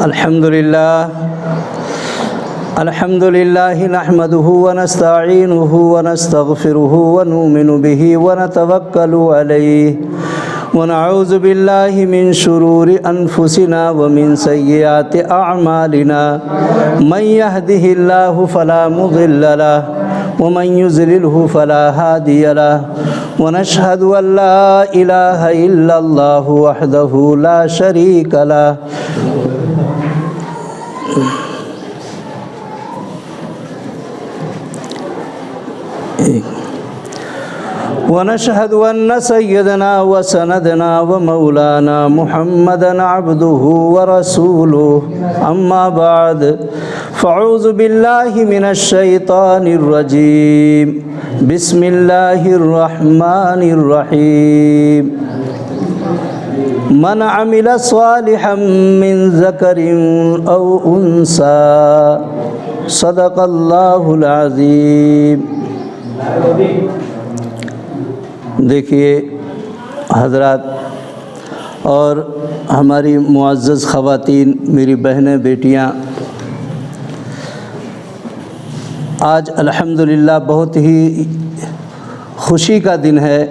الحمد لله نحمده ونستعينه ونستغفره ونؤمن به ونتوكل عليه ونعوذ بالله من شرور أنفسنا ومن سيئات أعمالنا من يهده الله فلا مضل له ومن يضلله فلا هادي له ونشهد أن لا إله إلا الله وحده لا شريك له ونشهد أن سيدنا وسندنا ومولانا محمدا عبده ورسوله أما بعد فأعوذ بالله من الشيطان الرجيم بسم الله الرحمن الرحيم من عمل صالحا من ذكر أو أنثى صدق الله العظيم. دیکھیے حضرات اور ہماری معزز خواتین، میری بہنیں بیٹیاں، آج الحمدللہ بہت ہی خوشی کا دن ہے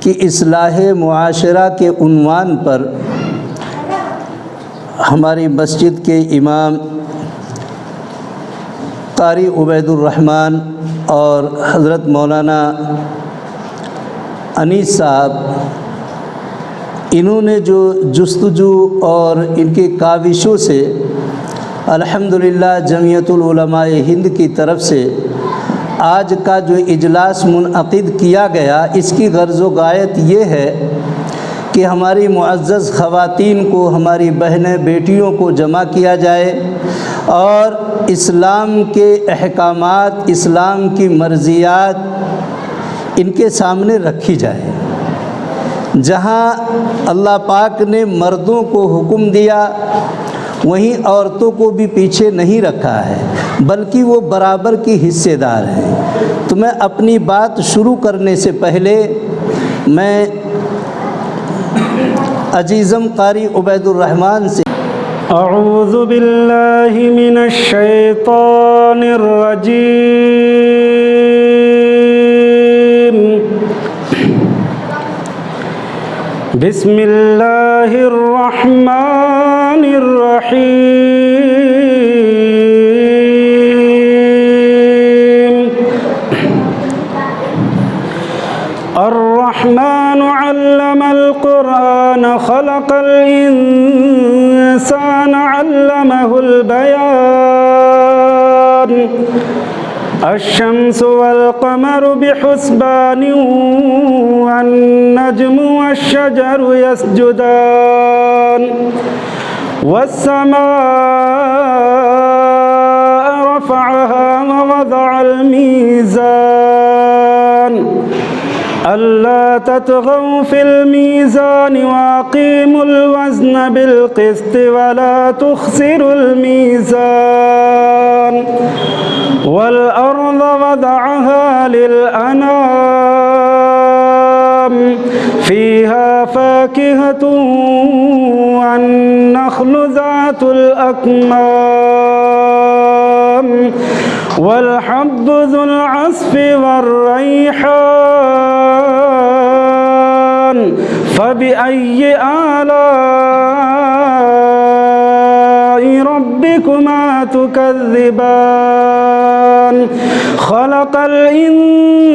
کہ اصلاح معاشرہ کے عنوان پر ہماری مسجد کے امام قاری عبید الرحمن اور حضرت مولانا انیس صاحب، انہوں نے جو جستجو اور ان کی کاوشوں سے الحمدللہ جمعیت العلماء ہند کی طرف سے آج کا جو اجلاس منعقد کیا گیا، اس کی غرض و غایت یہ ہے کہ ہماری معزز خواتین کو، ہماری بہنیں بیٹیوں کو جمع کیا جائے اور اسلام کے احکامات، اسلام کی مرضیات ان کے سامنے رکھی جائے. جہاں اللہ پاک نے مردوں کو حکم دیا، وہیں عورتوں کو بھی پیچھے نہیں رکھا ہے، بلکہ وہ برابر کی حصے دار ہیں. تو میں اپنی بات شروع کرنے سے پہلے میں عزیزم قاری عبید الرحمن سے اعوذ باللہ من الشیطان الرجیم بسم اللہ الرحمن الرحیم الرحمن علم القرآن خلق الإنسان علمه البيان الشمس والقمر بحسبان والنجم والشجر يسجدان والسماء رفعها ووضع الميزان ألا تطغوا في الميزان وأقيموا الوزن بالقسط ولا تخسروا الميزان والأرض وضعها للأنام فيها فاكهة والنخل ذات الأكمام والحب ذو العصف والريحان فبأي آلاء ربكما تكذبان خلق الإنسان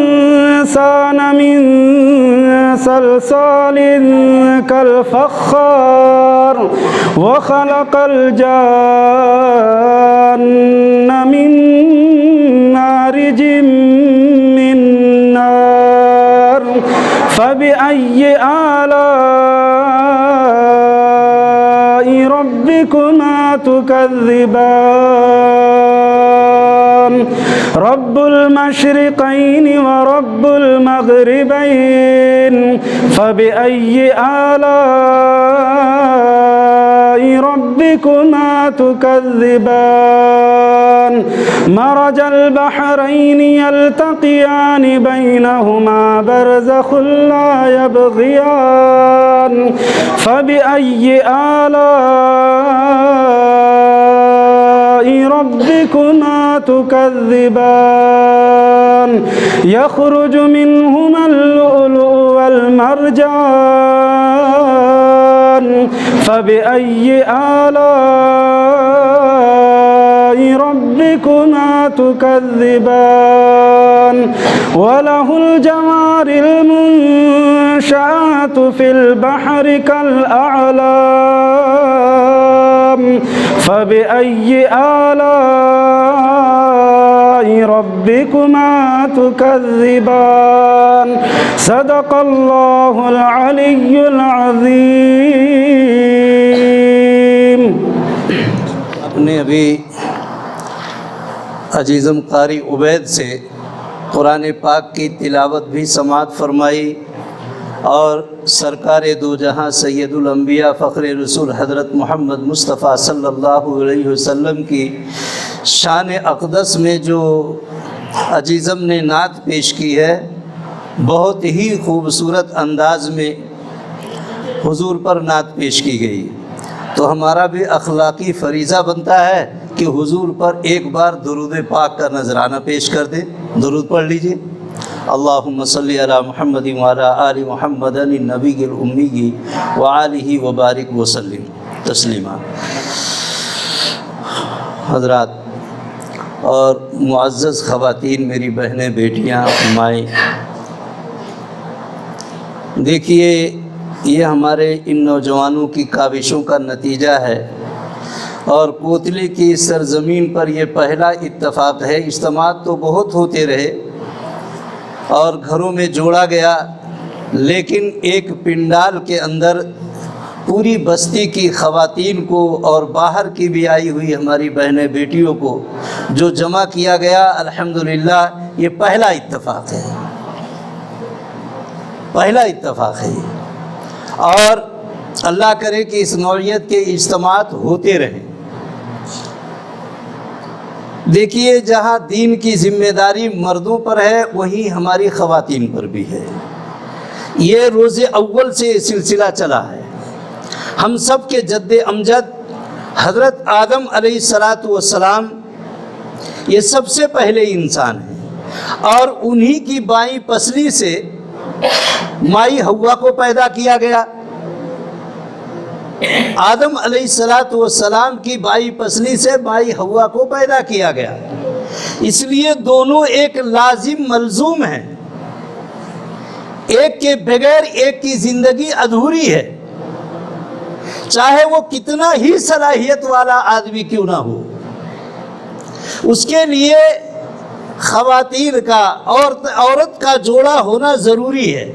من صلصال كالفخار وخلق الجان من مارج من نار فبأي آلاء ربكما تكذبان رب المشرقين ورب المغربين فبأي آلاء ربكما تكذبان مرج البحرين يلتقيان بينهما برزخ لا يبغيان فبأي آلاء ربكما تكذبان يخرج منهما اللؤلؤ والمرجان فبأي آلاء ربكما تكذبان وله الجوار المنشآت في البحر كالأعلام فبأي آلاء ربكما تكذبان صدق الله العلي العظيم. اپنے ابھی عزیزم قاری عبید سے قرآن پاک کی تلاوت بھی سماعت فرمائی اور سرکار دو جہاں سید الانبیاء فخر رسول حضرت محمد مصطفیٰ صلی اللہ علیہ وسلم کی شان اقدس میں جو عزیزم نے نعت پیش کی ہے، بہت ہی خوبصورت انداز میں حضور پر نعت پیش کی گئی، تو ہمارا بھی اخلاقی فریضہ بنتا ہے کہ حضور پر ایک بار درود پاک کا نذرانہ پیش کر دیں. درود پڑھ لیجئے. اللہم صلی علی محمد وعلی آل محمد النبی الامی وآلہ وبارک وسلم تسلیما. حضرات اور معزز خواتین، میری بہنیں، بیٹیاں، مائیں، دیکھیے یہ ہمارے ان نوجوانوں کی کاوشوں کا نتیجہ ہے، اور کوتلے کی سرزمین پر یہ پہلا اتفاق ہے. اجتماعات تو بہت ہوتے رہے اور گھروں میں جوڑا گیا، لیکن ایک پنڈال کے اندر پوری بستی کی خواتین کو اور باہر کی بھی آئی ہوئی ہماری بہنیں بیٹیوں کو جو جمع کیا گیا، الحمدللہ یہ پہلا اتفاق ہے، پہلا اتفاق ہے. اور اللہ کرے کہ اس نوعیت کے اجتماعات ہوتے رہیں. دیکھیے جہاں دین کی ذمہ داری مردوں پر ہے، وہیں ہماری خواتین پر بھی ہے. یہ روز اول سے سلسلہ چلا ہے. ہم سب کے جد امجد حضرت آدم علیہ السلام یہ سب سے پہلے انسان ہیں، اور انہی کی بائیں پسلی سے مائی حوا کو پیدا کیا گیا. آدم علیہ السلام کی بائی پسلی سے مائی حوا کو پیدا کیا گیا. اس لیے دونوں ایک لازم ملزوم ہیں، ایک کے بغیر ایک کی زندگی ادھوری ہے، چاہے وہ کتنا ہی صلاحیت والا آدمی کیوں نہ ہو. اس کے لیے خواتین کا عورت کا جوڑا ہونا ضروری ہے.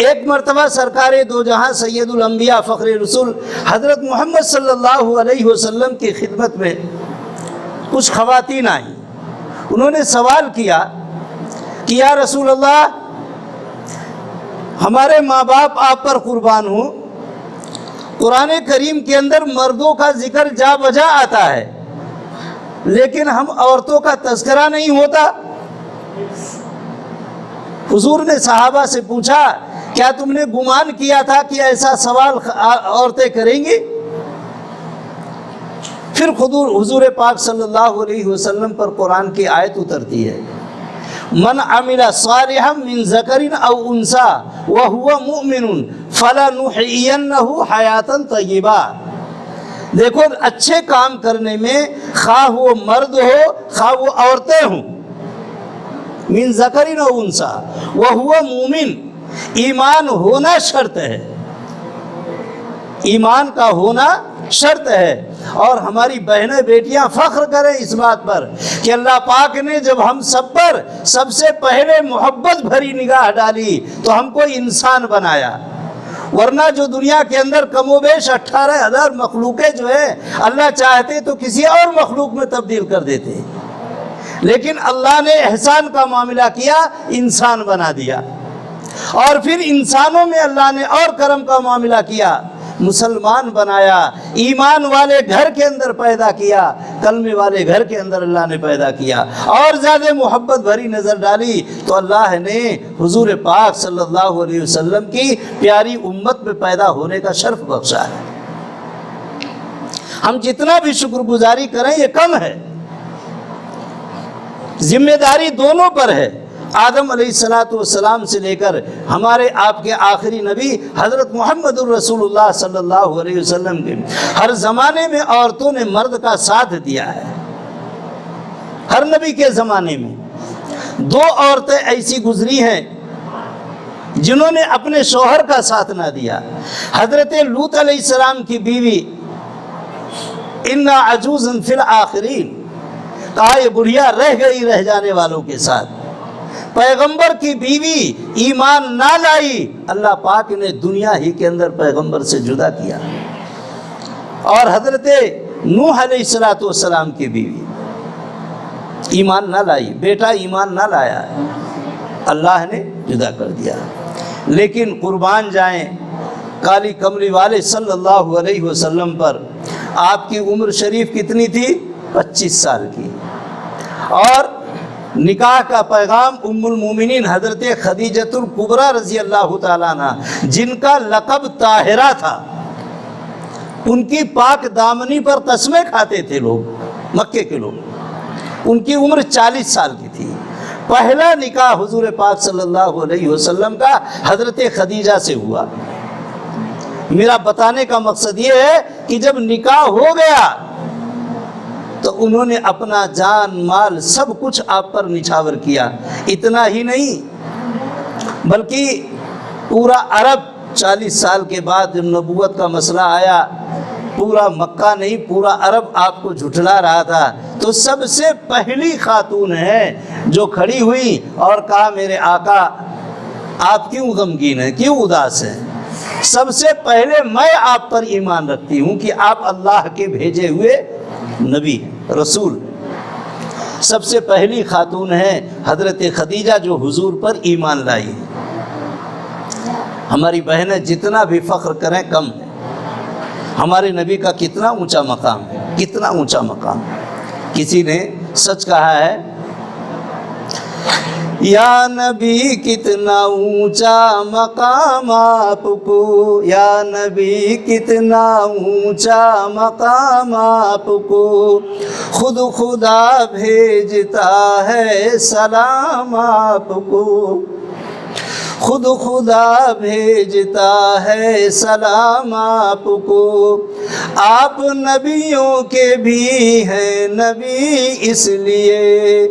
ایک مرتبہ سرکار دو جہاں سید الانبیاء فخر رسول حضرت محمد صلی اللہ علیہ وسلم کی خدمت میں کچھ خواتین آئیں. انہوں نے سوال کیا کہ یا رسول اللہ، ہمارے ماں باپ آپ پر قربان ہوں، قرآن کریم کے اندر مردوں کا ذکر جا بجا آتا ہے، لیکن ہم عورتوں کا تذکرہ نہیں ہوتا. حضور نے صحابہ سے پوچھا، کیا تم نے گمان کیا تھا کہ ایسا سوال عورتیں کریں گی؟ پھر حضور پاک صلی اللہ علیہ وسلم پر قرآن کی آیت اترتی ہے، من عمل صالحا من ذکر او انثى وهو مؤمن فلنحيينه حیاتا طیبہ. دیکھو اچھے کام کرنے میں خواہ وہ مرد ہو خواہ وہ عورتیں ہوں، من ذکر او انثى وهو مؤمن، ایمان ہونا شرط ہے، ایمان کا ہونا شرط ہے. اور ہماری بہنیں بیٹیاں فخر کریں اس بات پر کہ اللہ پاک نے جب ہم سب پر سب سے پہلے محبت بھری نگاہ ڈالی تو ہم کو انسان بنایا. ورنہ جو دنیا کے اندر کم و بیش 18,000 مخلوقیں جو ہے اللہ چاہتے تو کسی اور مخلوق میں تبدیل کر دیتے، لیکن اللہ نے احسان کا معاملہ کیا، انسان بنا دیا. اور پھر انسانوں میں اللہ نے اور کرم کا معاملہ کیا، مسلمان بنایا، ایمان والے گھر کے اندر پیدا کیا، کلمے والے گھر کے اندر اللہ نے پیدا کیا، اور زیادہ محبت بھری نظر ڈالی تو اللہ نے حضور پاک صلی اللہ علیہ وسلم کی پیاری امت میں پیدا ہونے کا شرف بخشا ہے۔ ہم جتنا بھی شکر گزاری کریں یہ کم ہے، ذمہ داری دونوں پر ہے۔ آدم علیہ السلام سے لے کر ہمارے آپ کے آخری نبی حضرت محمد الرسول اللہ صلی اللہ علیہ وسلم کے ہر زمانے میں عورتوں نے مرد کا ساتھ دیا ہے۔ ہر نبی کے زمانے میں 2 عورتیں ایسی گزری ہیں جنہوں نے اپنے شوہر کا ساتھ نہ دیا۔ حضرت لوط علیہ السلام کی بیوی اِنَّا عَجُوزٌ فِي الْآخِرِينَ، کہا یہ بڑھیا رہ گئی رہ جانے والوں کے ساتھ۔ پیغمبر کی بیوی ایمان نہ لائی، اللہ پاک نے دنیا ہی کے اندر پیغمبر سے جدا کیا۔ اور حضرت نوح علیہ السلام کی بیوی ایمان نہ لائی، بیٹا ایمان نہ لایا، اللہ نے جدا کر دیا۔ لیکن قربان جائیں کالی کملی والے صلی اللہ علیہ وسلم پر، آپ کی عمر شریف کتنی تھی؟ 25 سال کی، اور نکاح کا پیغام ام المومنین حضرت خدیجۃ الکبریٰ رضی اللہ تعالیٰ عنہ، جن کا لقب طاہرہ تھا، ان کی پاک دامنی پر قسمیں کھاتے تھے لوگ، مکے کے لوگ۔ ان کی عمر 40 سال کی تھی۔ پہلا نکاح حضور پاک صلی اللہ علیہ وسلم کا حضرت خدیجہ سے ہوا۔ میرا بتانے کا مقصد یہ ہے کہ جب نکاح ہو گیا تو انہوں نے اپنا جان مال سب کچھ آپ پر نچھاور کیا۔ اتنا ہی نہیں بلکہ پورا عرب 40 سال کے بعد جب نبوت کا مسئلہ آیا، پورا مکہ نہیں پورا عرب آپ کو جھٹلا رہا تھا، تو سب سے پہلی خاتون ہے جو کھڑی ہوئی اور کہا میرے آقا آپ کیوں غمگین ہیں، کیوں اداس ہیں؟ سب سے پہلے میں آپ پر ایمان رکھتی ہوں کہ آپ اللہ کے بھیجے ہوئے نبی رسول۔ سب سے پہلی خاتون ہے حضرت خدیجہ جو حضور پر ایمان لائی۔ ہماری بہنیں جتنا بھی فخر کریں کم ہے، ہمارے نبی کا کتنا اونچا مقام ہے، کتنا اونچا مقام۔ کسی نے سچ کہا ہے یا نبی کتنا اونچا مقام آپ کو، یا نبی کتنا اونچا مقام آپ کو، خود خدا بھیجتا ہے سلام آپ کو، خود خدا بھیجتا ہے سلام آپ کو، آپ نبیوں کے بھی ہیں نبی اس لیے،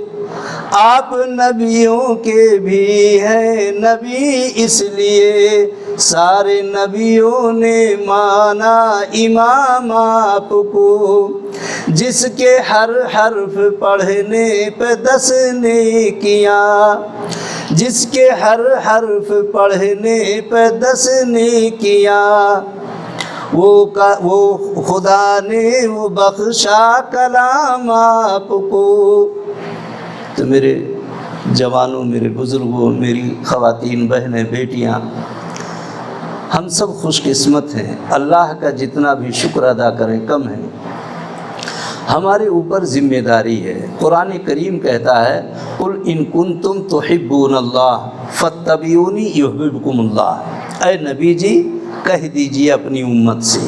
آپ نبیوں کے بھی ہیں نبی اس لیے، سارے نبیوں نے مانا امام آپ کو، جس کے ہر حرف پڑھنے پہ 10 نیکیاں، جس کے ہر حرف پڑھنے پہ 10 نیکیاں، وہ خدا نے وہ بخشا کلام آپ کو۔ تو میرے جوانوں، میرے بزرگوں، میری خواتین، بہنیں، بیٹیاں، ہم سب خوش قسمت ہیں۔ اللہ کا جتنا بھی شکر ادا کریں کم ہے۔ ہمارے اوپر ذمہ داری ہے۔ قرآن کریم کہتا ہے قُلْ إِن كُنتُمْ تُحِبُّونَ اللَّهَ فَاتَّبِعُونِي يُحْبِبْكُمُ اللَّهُ۔ اے نبی جی کہہ دیجئے اپنی امت سے،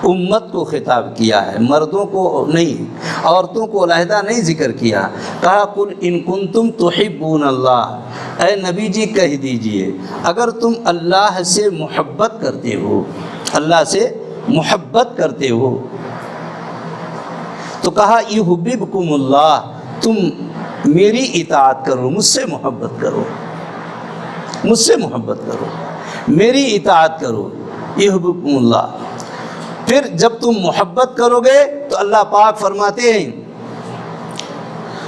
امت کو خطاب کیا ہے، مردوں کو نہیں، عورتوں کو علیحدہ نہیں ذکر کیا، کہا قُلْ إِن كُنتُمْ تُحِبُّونَ اللَّهَ۔ اے نبی جی کہہ دیجئے اگر تم اللہ سے محبت کرتے ہو، اللہ سے محبت کرتے ہو، تو کہا یحببکم اللہ، تم میری اطاعت کرو، مجھ سے محبت کرو، مجھ سے محبت کرو، میری اطاعت کرو، یحببکم اللہ۔ پھر جب تم محبت کرو گے تو اللہ پاک فرماتے ہیں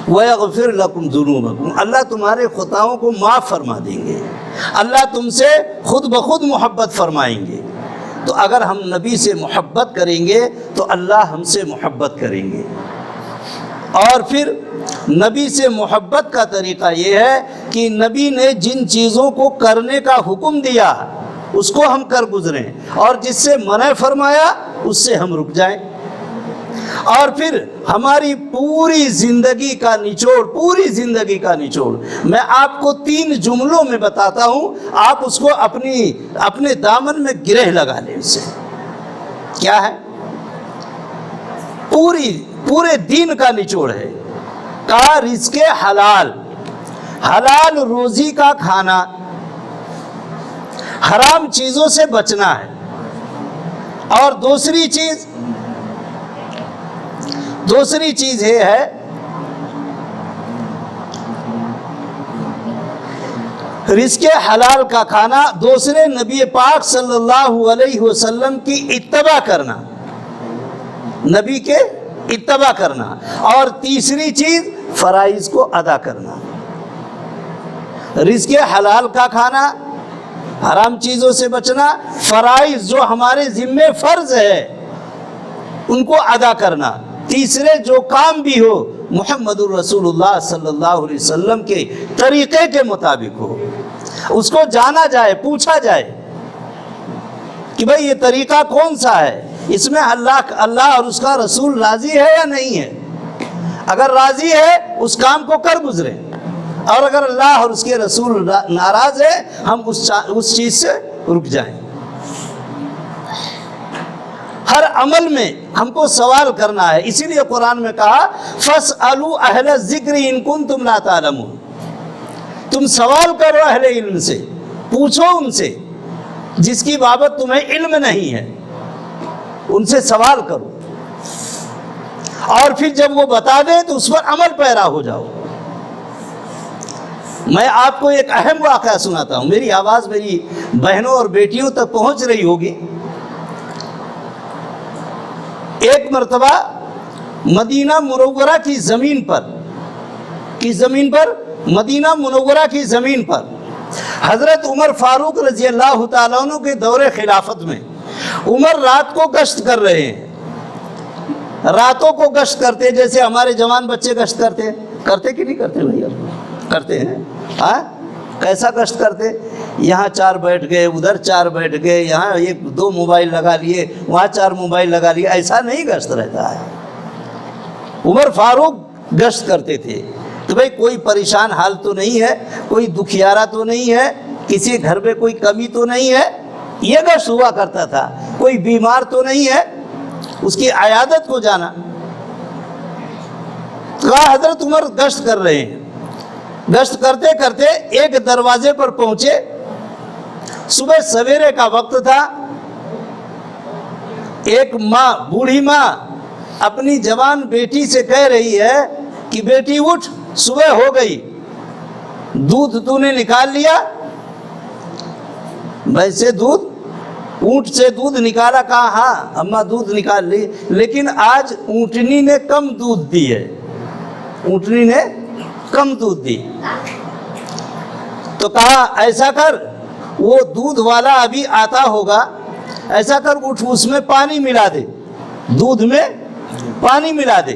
وَيَغْفِرْ لَكُمْ ذُنُوبَكُمْ، اللہ تمہارے خطاؤں کو معاف فرما دیں گے، اللہ تم سے خود بخود محبت فرمائیں گے۔ تو اگر ہم نبی سے محبت کریں گے تو اللہ ہم سے محبت کریں گے۔ اور پھر نبی سے محبت کا طریقہ یہ ہے کہ نبی نے جن چیزوں کو کرنے کا حکم دیا اس کو ہم کر گزریں، اور جس سے منع فرمایا اس سے ہم رک جائیں۔ اور پھر ہماری پوری زندگی کا نچوڑ میں آپ کو 3 جملوں میں بتاتا ہوں، آپ اس کو اپنے دامن میں گرہ لگا لیں۔ اس سے کیا ہے؟ پورے دین کا نچوڑ ہے۔ کہا رزق حلال روزی کا کھانا، حرام چیزوں سے بچنا ہے۔ اور دوسری چیز یہ ہے رزق حلال کا کھانا، دوسرے نبی پاک صلی اللہ علیہ وسلم کی اتباع کرنا، نبی کے اتباع کرنا، اور تیسری چیز فرائض کو ادا کرنا۔ رزق حلال کا کھانا، حرام چیزوں سے بچنا، فرائض جو ہمارے ذمے فرض ہے ان کو ادا کرنا، تیسرے جو کام بھی ہو محمد الرسول اللہ صلی اللہ علیہ وسلم کے طریقے کے مطابق ہو، اس کو جانا جائے، پوچھا جائے کہ بھئی یہ طریقہ کون سا ہے، اس میں اللہ اور اس کا رسول راضی ہے یا نہیں ہے۔ اگر راضی ہے اس کام کو کر گزرے، اور اگر اللہ اور اس کے رسول ناراض ہے ہم اس چیز سے رک جائیں۔ ہر عمل میں ہم کو سوال کرنا ہے، اسی لیے قرآن میں کہا فَاسْأَلُوا أَهْلَ الذِّكْرِ إِن كُنتُمْ لَا تَعْلَمُونَ، تم سوال کرو اہل علم سے، پوچھو ان سے جس کی بابت تمہیں علم نہیں ہے، ان سے سوال کرو، اور پھر جب وہ بتا دیں تو اس پر عمل پیرا ہو جاؤ۔ میں آپ کو ایک اہم واقعہ سناتا ہوں، میری آواز میری بہنوں اور بیٹیوں تک پہنچ رہی ہوگی۔ ایک مرتبہ مدینہ منورہ کی زمین پر مدینہ منورہ کی زمین پر حضرت عمر فاروق رضی اللہ تعالیٰ عنہ کے دور خلافت میں عمر رات کو گشت کر رہے ہیں، راتوں کو گشت کرتے جیسے ہمارے جوان بچے گشت کرتے کہ نہیں کرتے بھائی؟ کرتے ہیں۔ ہاں، کیسا گشت کرتے؟ یہاں 4 بیٹھ گئے، ادھر 4 بیٹھ گئے، یہاں 1-2 موبائل لگا لیے، وہاں 4 موبائل لگا لیے، ایسا نہیں گشت رہتا ہے۔ عمر فاروق گشت کرتے تھے تو بھائی کوئی پریشان حال تو نہیں ہے، کوئی دکھیارا تو نہیں ہے، کسی گھر میں کوئی کمی تو نہیں ہے، یہ گشت ہوا کرتا تھا۔ کوئی بیمار تو نہیں ہے، اس کی عیادت کو جانا۔ کہا حضرت عمر گشت کر رہے ہیں، گشت کرتے کرتے ایک دروازے پر پہنچے، صبح سویرے کا وقت تھا۔ ایک ماں، بوڑھی ماں اپنی جوان بیٹی سے کہہ رہی ہے کہ بیٹی اٹھ، صبح ہو گئی، دودھ تو نے نکال لیا؟ ویسے دودھ، اونٹ سے دودھ نکالا؟ کہا ہاں اماں دودھ نکال لی، لیکن آج اونٹنی نے کم دودھ دی ہے، اونٹنی نے کم دودھ دی۔ تو کہا ایسا کر، وہ دودھ والا ابھی آتا ہوگا، ایسا کر اٹھ اس میں پانی ملا دے، دودھ میں پانی ملا دے۔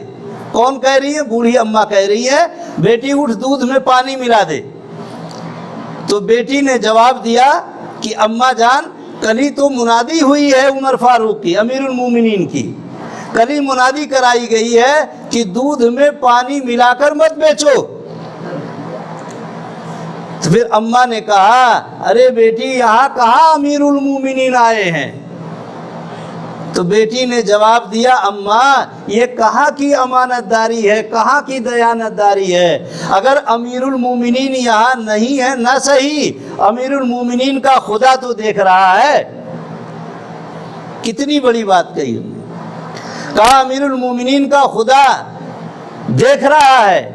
کون کہہ رہی ہے؟ بوڑھی اماں کہہ رہی ہے بیٹی اٹھ دودھ میں پانی ملا دے۔ تو بیٹی نے جواب دیا کہ اماں جان کل ہی تو منادی ہوئی ہے عمر فاروق کی، امیر المومنین کی، کل ہی منادی کرائی گئی ہے کہ دودھ میں پانی ملا کر مت بیچو۔ تو پھر اماں نے کہا ارے بیٹی یہاں کہاں امیر المومنین آئے ہیں؟ تو بیٹی نے جواب دیا اماں یہ کہاں کی امانت داری ہے، کہاں کی دیانت داری ہے؟ اگر امیر المومنین یہاں نہیں ہے نہ صحیح، امیر المومنین کا خدا تو دیکھ رہا ہے۔ کتنی بڑی بات کہی انہوں نے، کہا امیر المومنین کا خدا دیکھ رہا ہے۔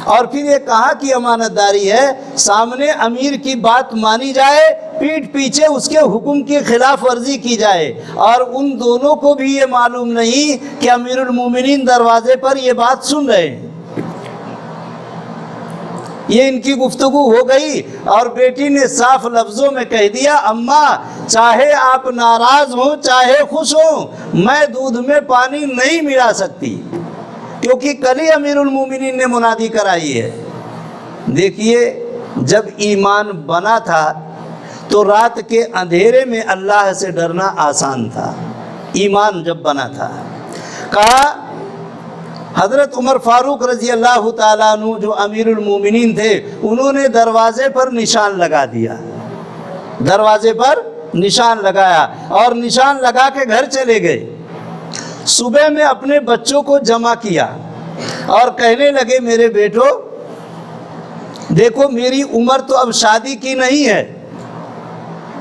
اور پھر یہ کہاں کی امانت داری ہے؟ سامنے امیر کی بات مانی جائے، پیٹھ پیچھے اس کے حکم کی خلاف ورزی کی جائے، اور ان دونوں کو بھی یہ معلوم نہیں کہ امیر المومنین دروازے پر یہ بات سن رہے ہیں۔ یہ ان کی گفتگو ہو گئی، اور بیٹی نے صاف لفظوں میں کہہ دیا اماں چاہے آپ ناراض ہوں چاہے خوش ہوں، میں دودھ میں پانی نہیں ملا سکتی، کیونکہ کل ہی امیر المومنین نے منادی کرائی ہے۔ دیکھیے جب ایمان بنا تھا تو رات کے اندھیرے میں اللہ سے ڈرنا آسان تھا، ایمان جب بنا تھا۔ کہا حضرت عمر فاروق رضی اللہ تعالیٰ عنہ جو امیر المومنین تھے، انہوں نے دروازے پر نشان لگا دیا، دروازے پر نشان لگایا اور نشان لگا کے گھر چلے گئے۔ صبح میں اپنے بچوں کو جمع کیا اور کہنے لگے میرے بیٹو دیکھو میری عمر تو اب شادی کی نہیں ہے،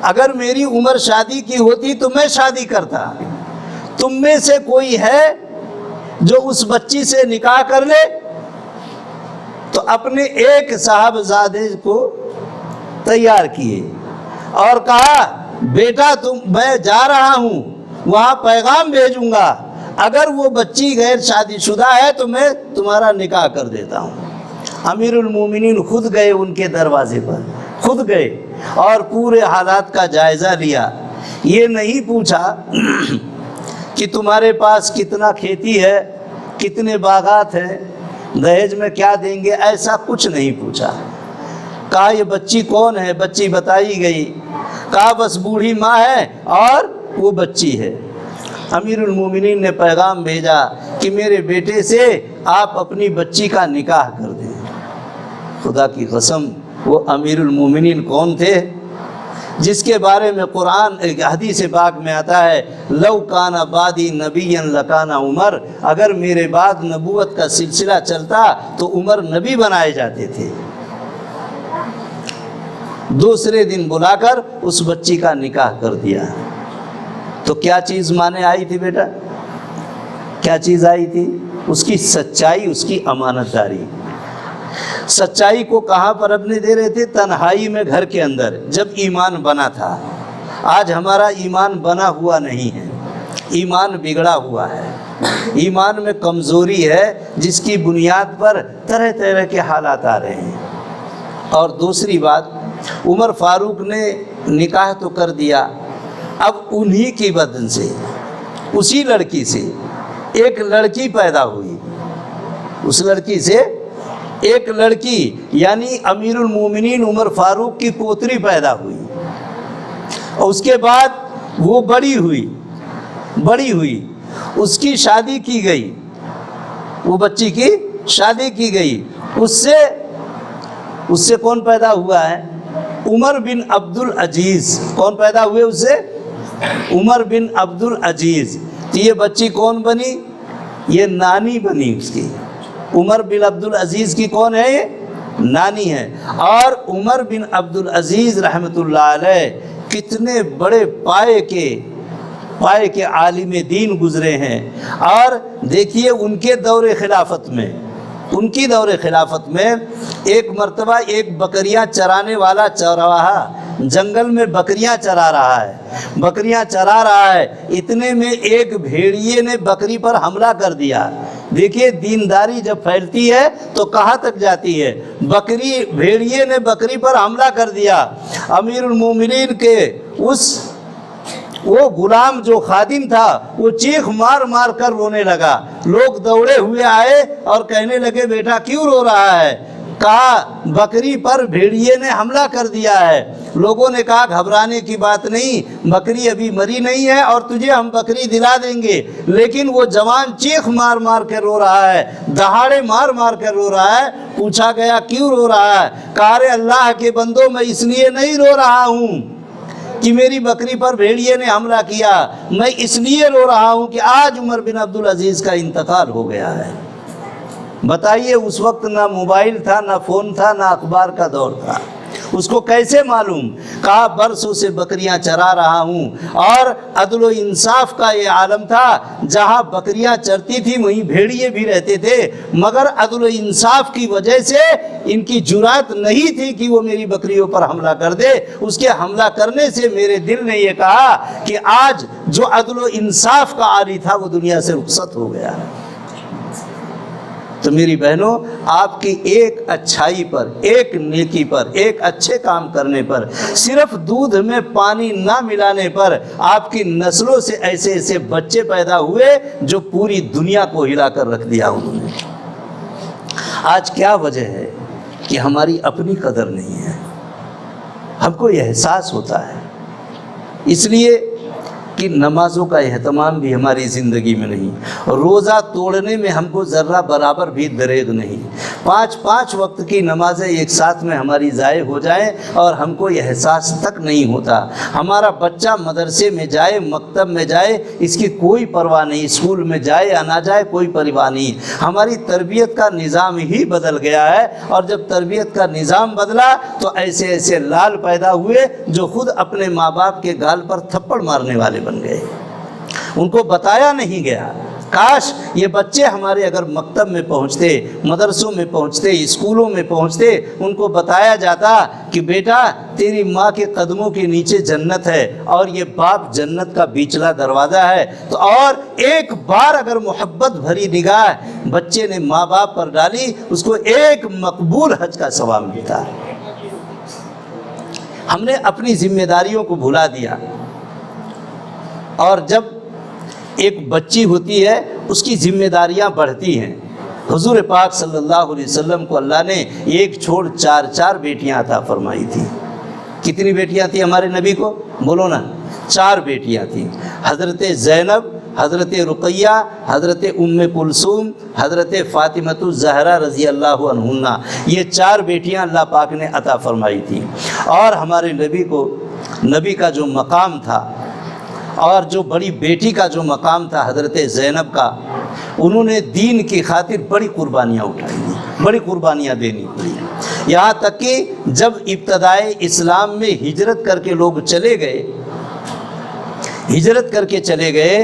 اگر میری عمر شادی کی ہوتی تو میں شادی کرتا، تم میں سے کوئی ہے جو اس بچی سے نکاح کر لے؟ تو اپنے ایک صاحبزادے کو تیار کیے اور کہا بیٹا میں جا رہا ہوں، وہاں پیغام بھیجوں گا، اگر وہ بچی غیر شادی شدہ ہے تو میں تمہارا نکاح کر دیتا ہوں۔ امیر المومنین خود گئے ان کے دروازے پر، خود گئے اور پورے حالات کا جائزہ لیا۔ یہ نہیں پوچھا کہ تمہارے پاس کتنا کھیتی ہے، کتنے باغات ہیں، دہیج میں کیا دیں گے، ایسا کچھ نہیں پوچھا۔ کہا یہ بچی کون ہے؟ بچی بتائی گئی۔ کہا بس بوڑھی ماں ہے اور وہ بچی ہے۔ امیر المومنین نے پیغام بھیجا کہ میرے بیٹے سے آپ اپنی بچی کا نکاح کر دیں۔ خدا کی قسم وہ امیر المومنین کون تھے؟ جس کے بارے میں قرآن حدیث پاک میں آتا ہے لو کان بعدی نبی لکان عمر، اگر میرے بعد نبوت کا سلسلہ چلتا تو عمر نبی بنائے جاتے تھے۔ دوسرے دن بلا کر اس بچی کا نکاح کر دیا۔ تو کیا چیز مانے آئی تھی بیٹا؟ کیا چیز آئی تھی؟ اس کی سچائی، اس کی امانت داری۔ سچائی کو کہاں پر اپنے دے رہے تھے؟ تنہائی میں، گھر کے اندر، جب ایمان بنا تھا۔ آج ہمارا ایمان بنا ہوا نہیں ہے، ایمان بگڑا ہوا ہے، ایمان میں کمزوری ہے جس کی بنیاد پر طرح طرح کے حالات آ رہے ہیں۔ اور دوسری بات، عمر فاروق نے نکاح تو کر دیا، اب انہی کی بدن سے، اسی لڑکی سے ایک لڑکی پیدا ہوئی، اس لڑکی سے ایک لڑکی یعنی امیر المومنین عمر فاروق کی پوتری پیدا ہوئی، اور اس کے بعد وہ بڑی ہوئی، اس کی شادی کی گئی، وہ بچی کی شادی کی گئی۔ اس سے کون پیدا ہوا ہے؟ عمر بن عبد العزیز۔ کون پیدا ہوئے اس سے؟ عمر بن عبد العزیز۔ تو یہ بچی کون بنی؟ یہ نانی بنی اس کی۔ عمر بن عبد العزیز کی کون ہے؟ یہ نانی ہے۔ اور عمر بن عبد العزیز رحمۃ اللہ علیہ کتنے بڑے پائے کے عالم دین گزرے ہیں۔ اور دیکھیے ان کے دور خلافت میں ایک مرتبہ ایک بکریاں چرانے والا چرواہا جنگل میں بکریاں چرا رہا ہے، اتنے میں ایک بھیڑیے نے بکری پر حملہ کر دیا۔ دیکھیے دینداری جب پھیلتی ہے تو کہاں تک جاتی ہے۔ بھیڑیے نے بکری پر حملہ کر دیا۔ امیر المومنین کے وہ غلام جو خادم تھا وہ چیخ مار کر رونے لگا۔ لوگ دوڑے ہوئے آئے اور کہنے لگے بیٹا کیوں رو رہا ہے؟ کہا بکری پر بھیڑیے نے حملہ کر دیا ہے۔ لوگوں نے کہا گھبرانے کی بات نہیں، بکری ابھی مری نہیں ہے اور تجھے ہم بکری دلا دیں گے۔ لیکن وہ جوان چیخ مار کے رو رہا ہے، دہاڑے مار کے رو رہا ہے۔ پوچھا گیا کیوں رو رہا ہے؟ کہا رے اللہ کے بندو میں اس لیے نہیں رو رہا ہوں کہ میری بکری پر بھیڑیے نے حملہ کیا، میں اس لیے رو رہا ہوں کہ آج عمر بن عبد العزیز کا انتقال ہو گیا ہے۔ بتائیے اس وقت نہ موبائل تھا، نہ فون تھا، نہ اخبار کا دور تھا، اس کو کیسے معلوم؟ کہا برسوں سے بکریاں چرا رہا ہوں، اور عدل و انصاف کا یہ عالم تھا، جہاں بکریاں چرتی تھی وہیں بھیڑیے بھی رہتے تھے، مگر عدل و انصاف کی وجہ سے ان کی جرات نہیں تھی کہ وہ میری بکریوں پر حملہ کر دے۔ اس کے حملہ کرنے سے میرے دل نے یہ کہا کہ آج جو عدل و انصاف کا عاری تھا وہ دنیا سے رخصت ہو گیا۔ تو میری بہنوں، آپ کی ایک اچھائی پر، ایک نیکی پر، ایک اچھے کام کرنے پر، صرف دودھ میں پانی نہ ملانے پر آپ کی نسلوں سے ایسے بچے پیدا ہوئے جو پوری دنیا کو ہلا کر رکھ دیا انہوں نے۔ آج کیا وجہ ہے کہ ہماری اپنی قدر نہیں ہے؟ ہم کو یہ احساس ہوتا ہے، اس لیے کہ نمازوں کا اہتمام بھی ہماری زندگی میں نہیں، روزہ توڑنے میں ہم کو ذرہ برابر بھی دریغ نہیں، 5 وقت کی نمازیں ایک ساتھ میں ہماری ضائع ہو جائیں اور ہم کو یہ احساس تک نہیں ہوتا۔ ہمارا بچہ مدرسے میں جائے، مکتب میں جائے، اس کی کوئی پرواہ نہیں، اسکول میں جائے یا نہ جائے کوئی پرواہ نہیں۔ ہماری تربیت کا نظام ہی بدل گیا ہے، اور جب تربیت کا نظام بدلا تو ایسے ایسے لال پیدا ہوئے جو خود اپنے ماں باپ کے گال پر تھپڑ مارنے والے بن گئے، ان کو بتایا نہیں گیا۔ کاش یہ بچے ہمارے اگر مکتب میں پہنچتے، مدرسوں میں پہنچتے، اسکولوں میں پہنچتے، ان کو بتایا جاتا کہ بیٹا تیری ماں کے قدموں کے نیچے جنت ہے اور یہ باپ جنت کا بیچلا دروازہ ہے، تو اور ایک بار اگر محبت بھری نگاہ بچے نے ماں باپ پر ڈالی، اس کو ایک مقبول حج کا ثواب ملتا۔ ہم نے اپنی ذمہ داریوں کو بھلا دیا، اور جب ایک بچی ہوتی ہے اس کی ذمہ داریاں بڑھتی ہیں۔ حضور پاک صلی اللہ علیہ وسلم کو اللہ نے ایک چھوڑ 4 بیٹیاں عطا فرمائی تھی۔ کتنی بیٹیاں تھیں ہمارے نبی کو؟ بولو نا، 4 بیٹیاں تھیں۔ حضرت زینب، حضرت رقیہ، حضرت ام کلثوم، حضرت فاطمۃ الزہرا رضی اللہ عنہا، یہ 4 بیٹیاں اللہ پاک نے عطا فرمائی تھیں۔ اور ہمارے نبی کو، نبی کا جو مقام تھا اور جو بڑی بیٹی کا جو مقام تھا حضرت زینب کا، انہوں نے دین کی خاطر بڑی قربانیاں اٹھائی ہیں، بڑی قربانیاں دینی پڑی، یہاں تک کہ جب ابتدائے اسلام میں ہجرت کر کے لوگ چلے گئے، ہجرت کر کے چلے گئے،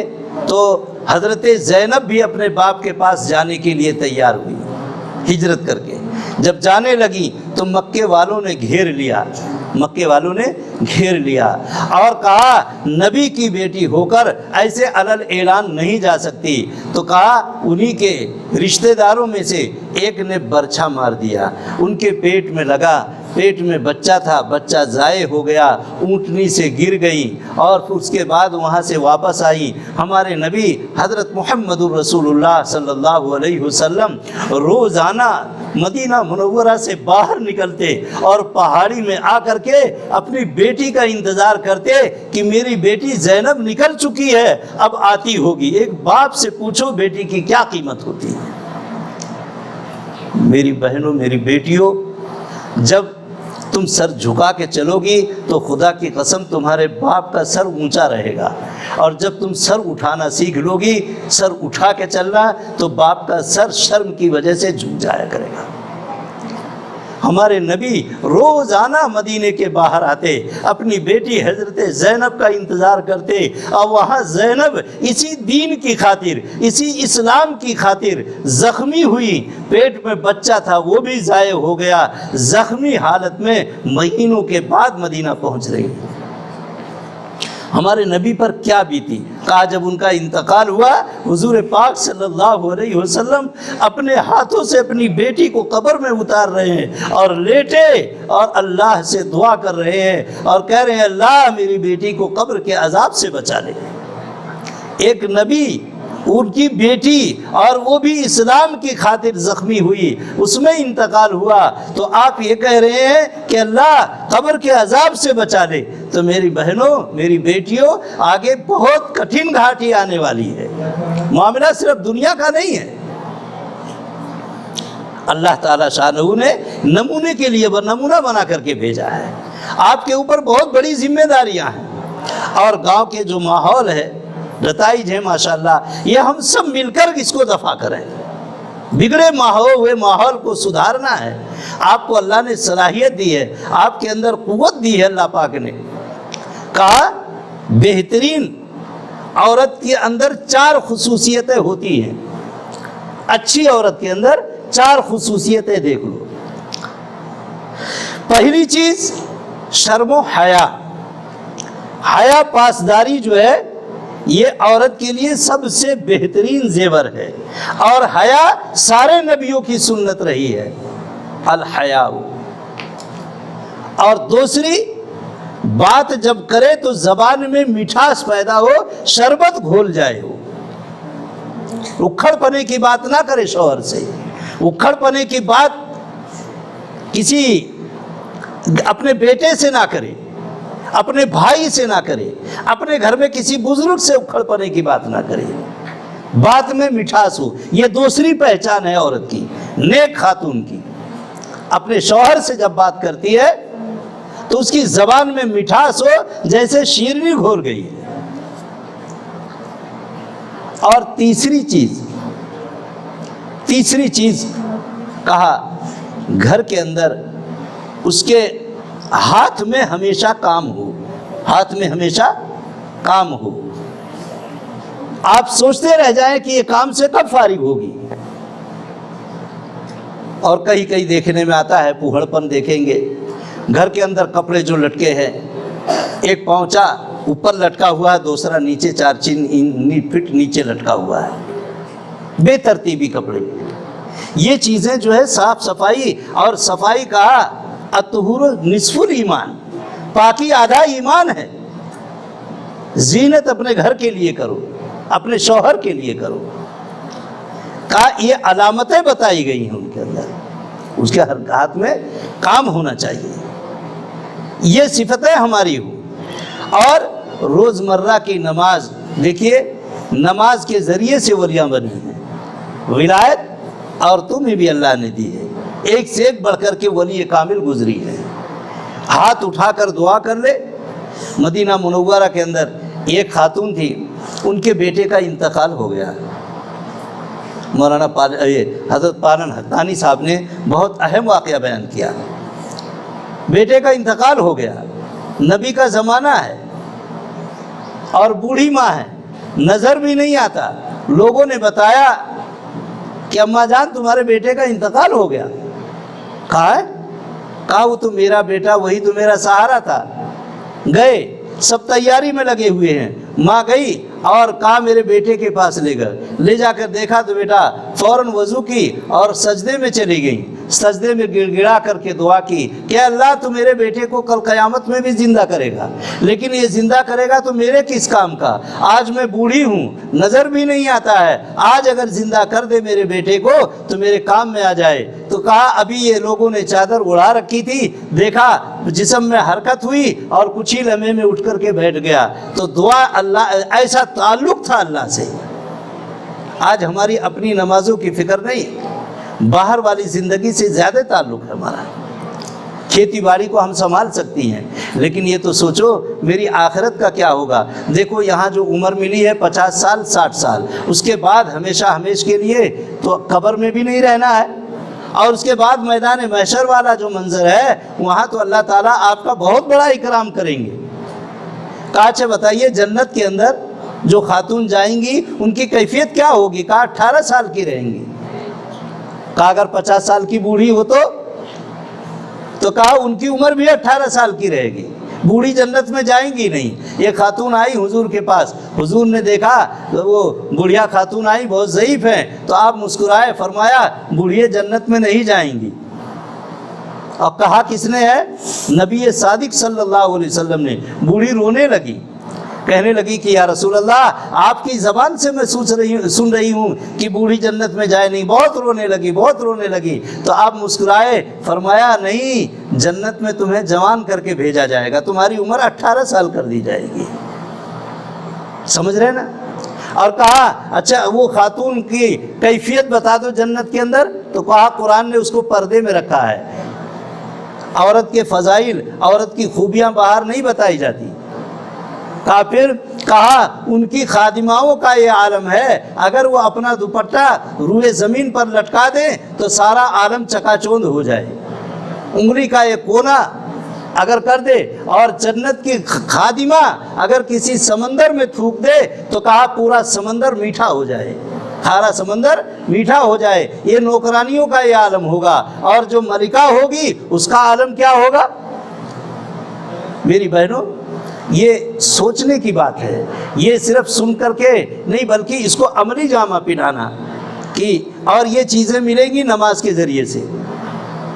تو حضرت زینب بھی اپنے باپ کے پاس جانے کے لیے تیار ہوئی، ہجرت کر کے جب جانے لگی تو مکے والوں نے گھیر لیا، مکے والوں نے گھیر لیا اور کہا نبی کی بیٹی ہو کر ایسے علل اعلان نہیں جا سکتی، تو کہا انہی کے رشتہ داروں میں سے ایک نے برچھا مار دیا، ان کے پیٹ میں لگا، پیٹ میں بچہ تھا، بچہ ضائع ہو گیا، اونٹنی سے گر گئی، اور پھر اس کے بعد وہاں سے واپس آئی۔ ہمارے نبی حضرت محمد الرسول اللہ صلی اللہ علیہ وسلم روزانہ مدینہ منورہ سے باہر نکلتے اور پہاڑی میں آ کر کے اپنی بیٹی کا انتظار کرتے کہ میری بیٹی زینب نکل چکی ہے، اب آتی ہوگی۔ ایک باپ سے پوچھو بیٹی کی کیا قیمت ہوتی ہے۔ میری بہنوں، میری بیٹیوں، جب تم سر جھکا کے چلو گی تو خدا کی قسم تمہارے باپ کا سر اونچا رہے گا، اور جب تم سر اٹھانا سیکھ لو گی، سر اٹھا کے چلنا، تو باپ کا سر شرم کی وجہ سے جھک جایا کرے گا۔ ہمارے نبی روزانہ مدینے کے باہر آتے، اپنی بیٹی حضرت زینب کا انتظار کرتے، اور وہاں زینب اسی دین کی خاطر، اسی اسلام کی خاطر زخمی ہوئی، پیٹ میں بچہ تھا وہ بھی ضائع ہو گیا، زخمی حالت میں مہینوں کے بعد مدینہ پہنچ رہی۔ ہمارے نبی پر کیا بیتی؟ کہا جب ان کا انتقال ہوا، حضور پاک صلی اللہ علیہ وسلم اپنے ہاتھوں سے اپنی بیٹی کو قبر میں اتار رہے ہیں اور لیٹے اور اللہ سے دعا کر رہے ہیں اور کہہ رہے ہیں اللہ میری بیٹی کو قبر کے عذاب سے بچا لے۔ ایک نبی، ان کی بیٹی، اور وہ بھی اسلام کی خاطر زخمی ہوئی، اس میں انتقال ہوا، تو آپ یہ کہہ رہے ہیں کہ اللہ قبر کے عذاب سے بچا لے۔ تو میری بہنوں، میری بیٹیوں، آگے بہت کٹھن گھاٹی آنے والی ہے، معاملہ صرف دنیا کا نہیں ہے۔ اللہ تعالیٰ شانہ نے نمونے کے لیے نمونہ بنا کر کے بھیجا ہے، آپ کے اوپر بہت بڑی ذمہ داریاں ہیں، اور گاؤں کے جو ماحول ہے، نتائج ہے ماشاءاللہ، یہ ہم سب مل کر اس کو دفع کریں۔ بگڑے ہوئے ماحول کو سدھارنا ہے۔ آپ کو اللہ نے صلاحیت دی ہے، آپ کے اندر قوت دی ہے، اللہ پاک نے کہا بہترین عورت کے اندر 4 خصوصیتیں ہوتی ہیں، اچھی عورت کے اندر 4 خصوصیتیں دیکھ لو۔ پہلی چیز شرم و حیا، حیا پاسداری جو ہے یہ عورت کے لیے سب سے بہترین زیور ہے، اور حیا سارے نبیوں کی سنت رہی ہے، الحیا۔ اور دوسری بات جب کرے تو زبان میں مٹھاس پیدا ہو، شربت گھول جائے ہو، اکھڑ پنے کی بات نہ کرے شوہر سے، اکھڑ پنے کی بات کسی اپنے بیٹے سے نہ کرے، اپنے بھائی سے نہ کرے، اپنے گھر میں کسی بزرگ سے اکھڑ پڑنے کی بات نہ کرے، بات میں مٹھاس ہو۔ یہ دوسری پہچان ہے عورت کی، نیک خاتون کی۔ اپنے شوہر سے جب بات کرتی ہے تو اس کی زبان میں مٹھاس ہو جیسے شیرنی گھول گئی ہے۔ اور تیسری چیز کہا، گھر کے اندر اس کے ہاتھ میں ہمیشہ کام ہو، ہاتھ میں ہمیشہ کام ہو۔ آپ سوچتے رہ جائیں کہ یہ کام سے کب فارغ ہوگی۔ اور کہیں دیکھنے میں آتا ہے، پوہڑ پن دیکھیں گے، گھر کے اندر کپڑے جو لٹکے ہیں، ایک پونچا اوپر لٹکا ہوا ہے، دوسرا نیچے 4 فٹ نیچے لٹکا ہوا ہے، بے ترتیبی کپڑے۔ یہ چیزیں جو ہے صاف صفائی، اور صفائی کا الطہور نصف الایمان، پاکی آدھا ایمان ہے۔ زینت اپنے گھر کے لیے کرو، اپنے شوہر کے لیے کرو۔ یہ علامتیں بتائی گئی ہیں ان کے اندر، اس کے ہر ہاتھ میں کام ہونا چاہیے، یہ صفتیں ہماری ہوں۔ اور روزمرہ کی نماز، دیکھیے نماز کے ذریعے سے ولیاں بنی ہیں، ولایت عورتوں میں بھی اللہ نے دی ہے، ایک سے ایک بڑھ کر کے ولی کامل گزری ہے۔ ہاتھ اٹھا کر دعا کر لے۔ مدینہ منورہ کے اندر ایک خاتون تھی، ان کے بیٹے کا انتقال ہو گیا۔ مولانا حضرت پالن حقانی صاحب نے بہت اہم واقعہ بیان کیا۔ بیٹے کا انتقال ہو گیا، نبی کا زمانہ ہے اور بوڑھی ماں ہے، نظر بھی نہیں آتا۔ لوگوں نے بتایا کہ اماں جان تمہارے بیٹے کا انتقال ہو گیا۔ کہا ہے؟ کہا وہ تو میرا بیٹا، وہی تو میرا سہارا تھا۔ گئے، سب تیاری میں لگے ہوئے ہیں، ماں گئی اور کہا میرے بیٹے کے پاس لے جا کر دیکھا تو بیٹا فوراً وضو کی اور سجدے میں چلی گئی، سجدے میں گڑ گڑا کر کے دعا کی کہ اللہ تو میرے بیٹے کو کل قیامت میں بھی زندہ کرے گا، لیکن یہ زندہ کرے گا تو میرے کس کام کا؟ آج میں بوڑھی ہوں، نظر بھی نہیں آتا ہے، آج اگر زندہ کر دے میرے بیٹے کو تو میرے کام میں آ جائے۔ تو کہا ابھی یہ لوگوں نے چادر اڑا رکھی تھی، دیکھا جسم میں حرکت ہوئی اور کچھ ہی لمحے میں اٹھ کر کے بیٹھ گیا۔ تو دعا اللہ، ایسا تعلق تھا اللہ سے۔ آج ہماری اپنی نمازوں کی فکر نہیں، باہر والی زندگی سے زیادہ تعلق ہے ہمارا۔ کھیتی باڑی کو ہم سنبھال سکتی ہیں، لیکن یہ تو سوچو میری آخرت کا کیا ہوگا۔ دیکھو یہاں جو عمر ملی ہے 50 سال 60 سال، اس کے بعد ہمیشہ ہمیش کے لیے تو قبر میں بھی نہیں رہنا ہے، اور اس کے بعد میدان محشر والا جو منظر ہے وہاں تو اللہ تعالیٰ آپ کا بہت بڑا اکرام کریں گے۔ کہا اچھا بتائیے جنت کے اندر جو خاتون جائیں گی ان کی کیفیت کیا ہوگی؟ کہا 18 سال کی رہیں گی۔ کہا اگر 50 سال کی بوڑھی ہو تو کہا ان کی عمر بھی 18 سال کی رہے گی، بوڑھی جنت میں جائیں گی نہیں۔ یہ خاتون آئی حضور کے پاس، حضور نے دیکھا وہ بڑھیا خاتون آئی، بہت ضعیف ہیں، تو آپ مسکرائے، فرمایا بوڑھیے جنت میں نہیں جائیں گی۔ اور کہا کس نے ہے؟ نبی صادق صلی اللہ علیہ وسلم نے۔ بوڑھی رونے لگی، کہنے لگی کہ یا رسول اللہ آپ کی زبان سے میں سن رہی ہوں کہ بوڑھی جنت میں جائے نہیں۔ بہت رونے لگی تو آپ مسکرائے، فرمایا نہیں، جنت میں تمہیں جوان کر کے بھیجا جائے گا، تمہاری عمر 18 سال کر دی جائے گی۔ سمجھ رہے نا؟ اور کہا اچھا وہ خاتون کی کیفیت بتا دو جنت کے اندر، تو کہا قرآن نے اس کو پردے میں رکھا ہے۔ عورت کے فضائل، عورت کی خوبیاں باہر نہیں بتائی جاتی۔ پھر کہا ان کی خادماؤں کا یہ عالم ہے، اگر وہ اپنا دوپٹہ روئے زمین پر لٹکا دیں تو سارا عالم چکا چوند ہو جائے، انگلی کا یہ کونا اگر کر دے، اور جنت کی خادمہ اگر کسی سمندر میں تھوک دے تو کہا پورا سمندر میٹھا ہو جائے، کھارا سمندر میٹھا ہو جائے۔ یہ نوکرانیوں کا یہ عالم ہوگا، اور جو ملکہ ہوگی اس کا عالم کیا ہوگا؟ میری بہنوں یہ سوچنے کی بات ہے، یہ صرف سن کر کے نہیں بلکہ اس کو عملی جامہ پہنانا کہ اور یہ چیزیں ملیں گی نماز کے ذریعے سے۔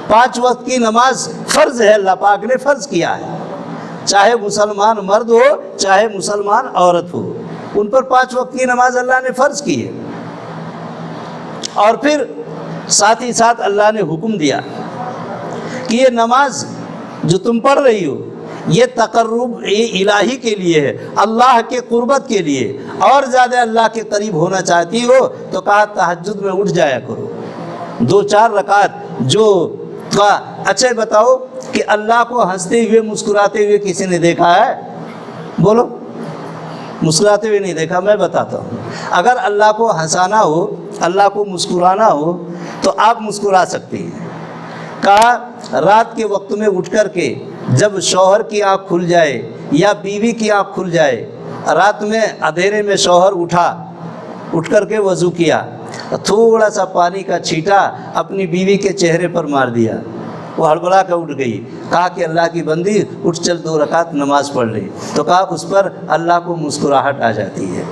5 وقت کی نماز فرض ہے، اللہ پاک نے فرض کیا ہے، چاہے مسلمان مرد ہو چاہے مسلمان عورت ہو، ان پر 5 وقت کی نماز اللہ نے فرض کی ہے۔ اور پھر ساتھ ہی ساتھ اللہ نے حکم دیا کہ یہ نماز جو تم پڑھ رہی ہو یہ تقرب الہی کے لیے ہے، اللہ کے قربت کے لیے، اور زیادہ اللہ کے قریب ہونا چاہتی ہو تو کہا تہجد میں اٹھ جایا کرو 2-4 رکعت جو کہا۔ اچھا بتاؤ کہ اللہ کو ہنستے ہوئے مسکراتے ہوئے کسی نے دیکھا ہے؟ بولو، مسکراتے ہوئے نہیں دیکھا؟ میں بتاتا ہوں، اگر اللہ کو ہنسانا ہو، اللہ کو مسکرانا ہو تو آپ مسکرا سکتے ہیں۔ کہا رات کے وقت میں اٹھ کر کے جب شوہر کی آنکھ کھل جائے یا بیوی کی آنکھ کھل جائے، رات میں اندھیرے میں شوہر اٹھ کر کے وضو کیا، تھوڑا سا پانی کا چھینٹا اپنی بیوی کے چہرے پر مار دیا، وہ ہڑبڑا کر اٹھ گئی، کہا کہ اللہ کی بندی اٹھ چل 2 رکعت نماز پڑھ لی، تو کہا اس پر اللہ کو مسکراہٹ آ جاتی ہے۔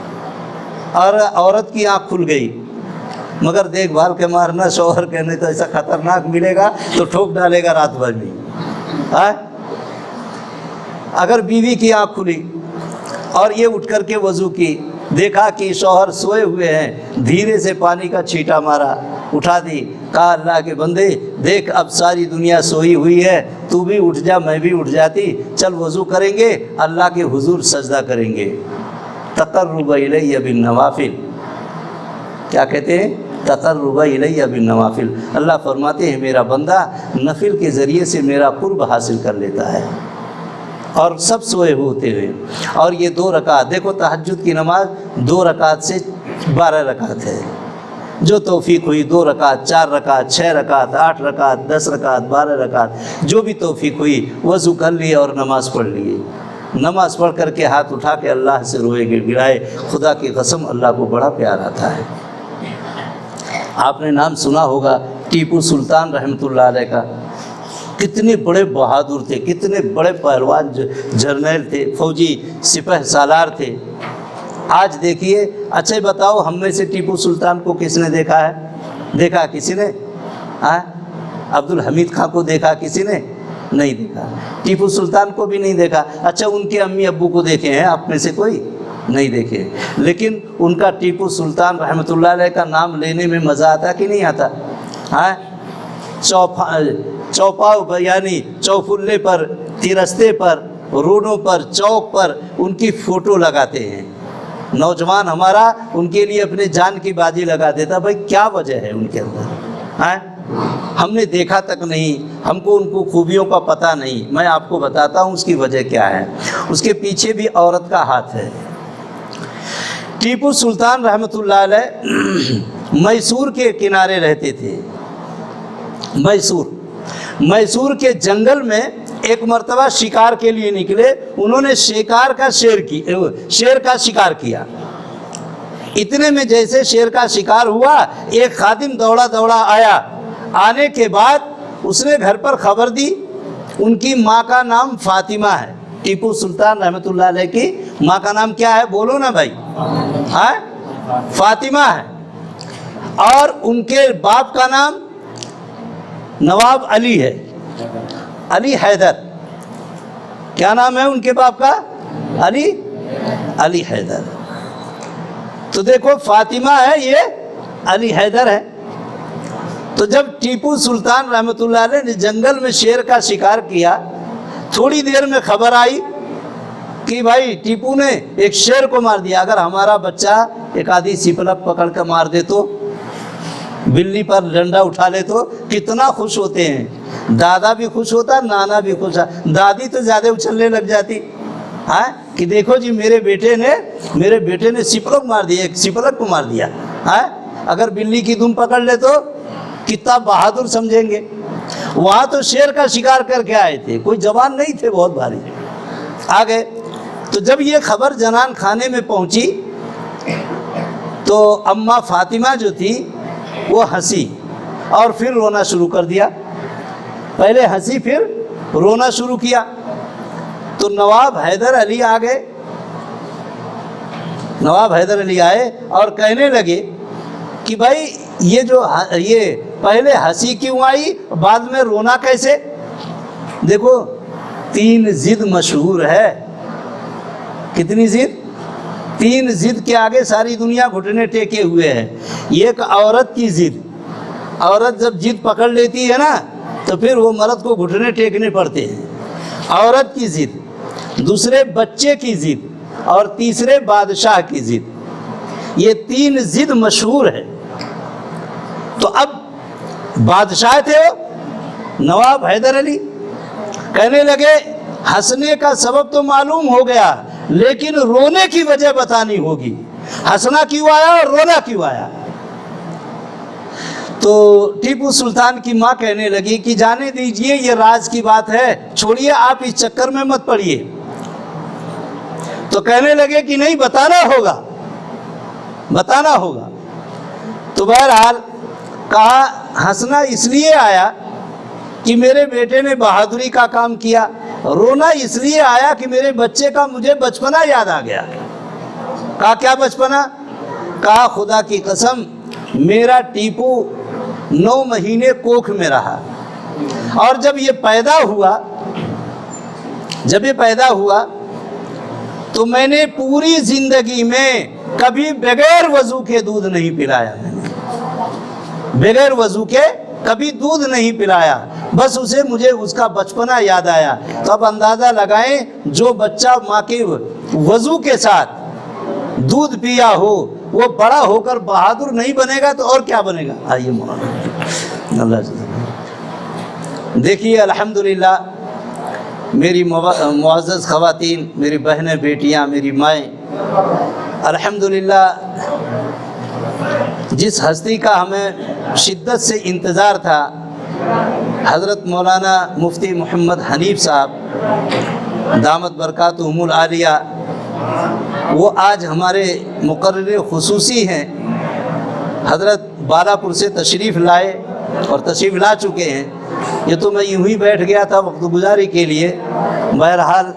اور عورت کی آنکھ کھل گئی مگر دیکھ بھال کے مارنا، شوہر کہنے تو ایسا خطرناک ملے گا تو ٹھوک ڈالے گا رات بھر میں۔ اگر بیوی کی آنکھ کھلی اور یہ اٹھ کر کے وضو کی، دیکھا کہ شوہر سوئے ہوئے ہیں، دھیرے سے پانی کا چھینٹا مارا، اٹھا دی، کہا اللہ کے بندے دیکھ اب ساری دنیا سوئی ہوئی ہے، تو بھی اٹھ جا، میں بھی اٹھ جاتی، چل وضو کریں گے، اللہ کے حضور سجدہ کریں گے۔ تقرب الیہ بالنوافل، کیا کہتے ہیں؟ تقرب الیہ بالنوافل۔ اللہ فرماتے ہیں میرا بندہ نفل کے ذریعے سے میرا قرب حاصل کر لیتا ہے، اور سب سوئے ہوتے ہوئے۔ اور یہ 2 رکعت، دیکھو تہجد کی نماز 2 رکعت سے 12 رکعت ہے، جو توفیق ہوئی 2 رکعت، 4 رکعت، 6 رکعت، 8 رکعت، 10 رکعت، 12 رکعت، جو بھی توفیق ہوئی وضو کر لیے اور نماز پڑھ لیے۔ نماز پڑھ کر کے ہاتھ اٹھا کے اللہ سے روئے گڑگڑائے، خدا کی قسم اللہ کو بڑا پیار آتا ہے۔ آپ نے نام سنا ہوگا ٹیپو سلطان رحمۃ اللہ علیہ کا، کتنے بڑے بہادر تھے، کتنے بڑے پہلوان جرنیل تھے، فوجی سپہ سالار تھے۔ آج دیکھیے، اچھا بتاؤ ہم میں سے ٹیپو سلطان کو کس نے دیکھا ہے؟ دیکھا کسی نے؟ عبد الحمید خان کو دیکھا کسی نے؟ نہیں دیکھا۔ ٹیپو سلطان کو بھی نہیں دیکھا۔ اچھا ان کے امی ابو کو دیکھے ہیں آپ میں سے کوئی؟ نہیں دیکھے۔ لیکن ان کا ٹیپو سلطان رحمۃ اللہ علیہ کا نام لینے میں مزہ آتا کہ نہیں آتا؟ چوپاؤ یعنی چوفلے پر، تیرستے پر، روڈوں پر، چوک پر ان کی فوٹو لگاتے ہیں۔ نوجوان ہمارا ان کے لیے اپنے جان کی بازی لگا دیتا۔ بھائی کیا وجہ ہے ان کے اندر؟ ہم نے دیکھا تک نہیں، ہم کو ان کو خوبیوں کا پتہ نہیں۔ میں آپ کو بتاتا ہوں اس کی وجہ کیا ہے۔ اس کے پیچھے بھی عورت کا ہاتھ ہے۔ ٹیپو سلطان رحمۃ اللہ علیہ میسور کے کنارے رہتے تھے۔ میسور کے جنگل میں ایک مرتبہ شکار کے لیے نکلے، انہوں نے شیر کا شکار کیا۔ اتنے میں جیسے شیر کا شکار ہوا، ایک خادم دوڑا آیا۔ آنے کے بعد اس نے گھر پر خبر دی، ان کی ماں کا نام فاطمہ ہے۔ ٹیپو سلطان رحمۃ اللہ علیہ کی ماں کا نام کیا ہے؟ بولو نا بھائی۔ فاطمہ ہے۔ اور ان کے باپ کا نام نواب علی ہے، علی حیدر۔ کیا نام ہے ان کے باپ کا؟ علی حیدر۔ تو دیکھو فاطمہ ہے، یہ علی حیدر ہے۔ تو جب ٹیپو سلطان رحمۃ اللہ علیہ نے جنگل میں شیر کا شکار کیا، تھوڑی دیر میں خبر آئی کہ بھائی ٹیپو نے ایک شیر کو مار دیا۔ اگر ہمارا بچہ ایک آدھی سپلک پکڑ کر مار دے تو، بلی پر ڈنڈا اٹھا لے تو کتنا خوش ہوتے ہیں۔ دادا بھی خوش ہوتا، نانا بھی خوش ہوتا، دادی تو زیادہ اچھلنے لگ جاتی کہ دیکھو جی میرے بیٹے نے سپلک مار دیا، ایک سپلک کو مار دیا۔ اگر بلی کی دم پکڑ لے تو کتنا بہادر سمجھیں گے۔ وہاں تو شیر کا شکار کر کے آئے تھے، کوئی جوان نہیں تھے بہت بھاری، آ گئے۔ تو جب یہ خبر جنان خانے میں پہنچی تو اماں فاطمہ جو تھی وہ ہنسی اور پھر رونا شروع کر دیا۔ پہلے ہنسی پھر رونا شروع کیا۔ تو نواب حیدر علی آ گئے، نواب حیدر علی آئے اور کہنے لگے کہ بھائی یہ پہلے ہنسی کیوں آئی، بعد میں رونا کیسے؟ دیکھو 3 ضد مشہور ہے۔ کتنی ضد؟ 3 ضد کے آگے ساری دنیا گھٹنے ٹیکے ہوئے ہیں۔ ایک عورت کی ضد، عورت جب ضد پکڑ لیتی ہے نا تو پھر وہ مرد کو گھٹنے ٹیکنے پڑتے ہیں۔ عورت کی ضد، دوسرے بچے کی ضد اور تیسرے بادشاہ کی ضد، یہ 3 ضد مشہور ہے۔ تو اب بادشاہ تھے وہ نواب حیدر علی، کہنے لگے ہنسنے کا سبب تو معلوم ہو گیا لیکن رونے کی وجہ بتانی ہوگی، ہنسنا کیوں آیا اور رونا کیوں آیا؟ تو ٹیپو سلطان کی ماں کہنے لگی کہ جانے دیجئے، یہ راز کی بات ہے، چھوڑیے، آپ اس چکر میں مت پڑیے۔ تو کہنے لگے کہ نہیں، بتانا ہوگا۔ تو بہرحال کہا ہنسنا اس لیے آیا کہ میرے بیٹے نے بہادری کا کام کیا، رونا اس لیے آیا کہ میرے بچے کا مجھے بچپنا یاد آ گیا۔ کہا کیا بچپنا؟ کہا خدا کی قسم میرا ٹیپو 9 مہینے کوکھ میں رہا، اور جب یہ پیدا ہوا تو میں نے پوری زندگی میں کبھی بغیر وضو کے دودھ نہیں پلایا، بغیر وضو کے کبھی دودھ نہیں پلایا، بس مجھے اس کا بچپنا یاد آیا۔ تو اب اندازہ لگائیں، جو بچہ ماں کے وضو کے ساتھ دودھ پیا ہو وہ بڑا ہو کر بہادر نہیں بنے گا تو اور کیا بنے گا؟ آئیے مولانا اللہ جزاک۔ دیکھیے الحمدللہ میری معزز خواتین، میری بہنیں، بیٹیاں، میری مائیں، الحمدللہ جس ہستی کا ہمیں شدت سے انتظار تھا، حضرت مولانا مفتی محمد حنیف صاحب دامت برکاتہم العالیہ، وہ آج ہمارے مقرر خصوصی ہیں۔ حضرت بالاپور سے تشریف لائے اور تشریف لا چکے ہیں۔ یہ تو میں یوں ہی بیٹھ گیا تھا وقت گزاری کے لیے، بہرحال